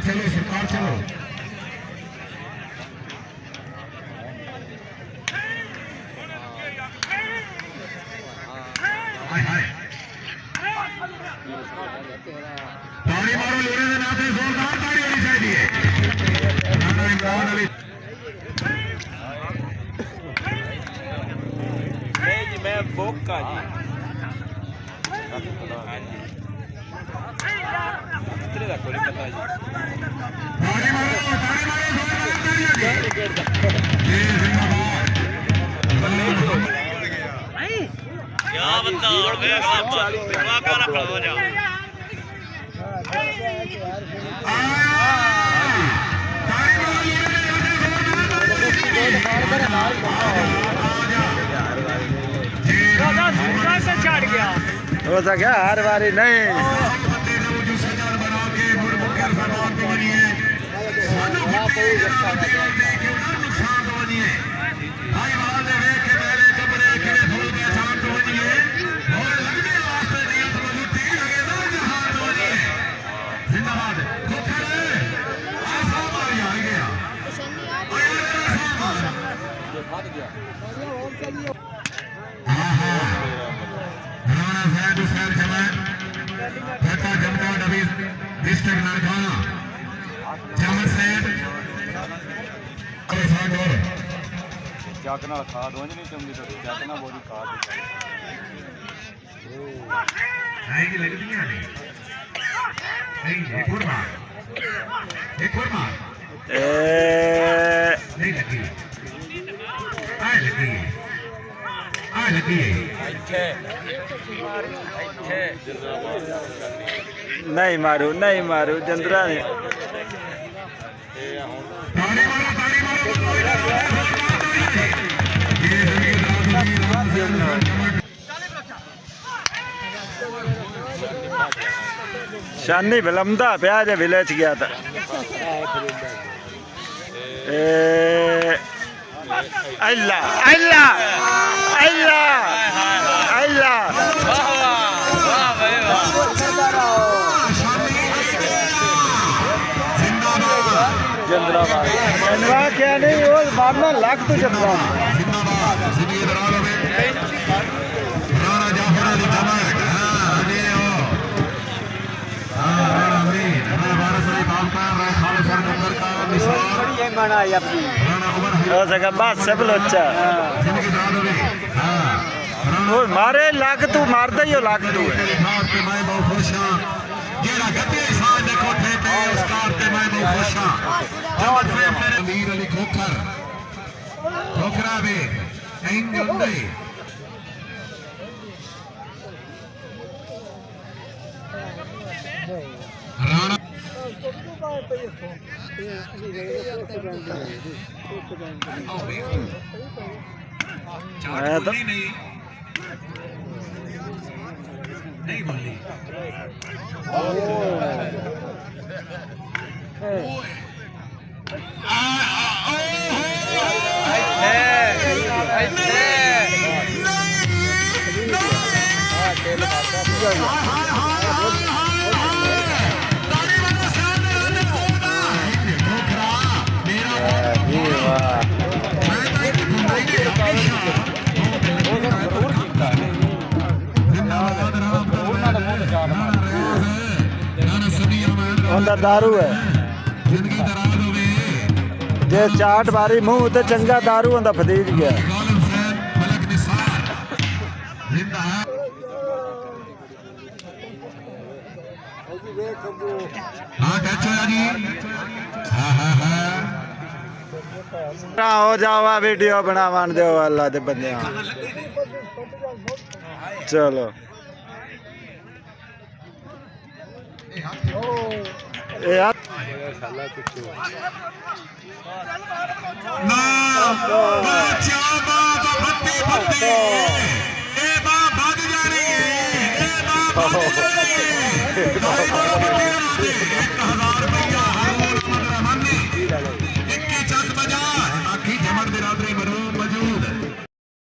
चलो सरकार चलो ताड़ी मारो लोरे दे नाते जोरदार ताड़ी होनी चाहिए राणा इमरान अली जी मैं बोका जी कितने का कोई पता जी ताड़ी मारो जोरदार ताड़ी जिंदाबाद क्या बंदा और वे वाका ना खड़ा हो जा छाड़ गया हो सके हर बारी नहीं ਚੱਕ ਨਾਲ ਖਾਦ ਉਂਝ ਨਹੀਂ ਚੰਗੀ ਤੁਹਾਡੀ ਚੱਕ ਨਾਲ ਬੋਲੀ ਖਾਦ ਆਏਗੀ ਲੱਗਦੀਆਂ ਨੇ ਨਹੀਂ ਇੱਕ ਹੋਰ ਮਾਰ ਨਹੀਂ ਲੱਗੀ ਆ ਲੱਗੀ ਇੱਥੇ नहीं मारू जंदरा ने शानी विलमदा प्या जे विलेज गया था अल्लाह अल्लाह अल्लाह अल्लाह जंदराबाद क्या नहीं वो मारना लाख तो चंद्रा हो सका बस सब लोचा मारे लाख तू मारदा ही हो लाख तू अमीर अली खोखरा में राणा नहीं बोली दारू है जे चाट बारी मुंह ते चंगा दारू होंदा फदीज गया हो जावा वीडियो बनावन दो अल्लाह दे बंदे चलो ना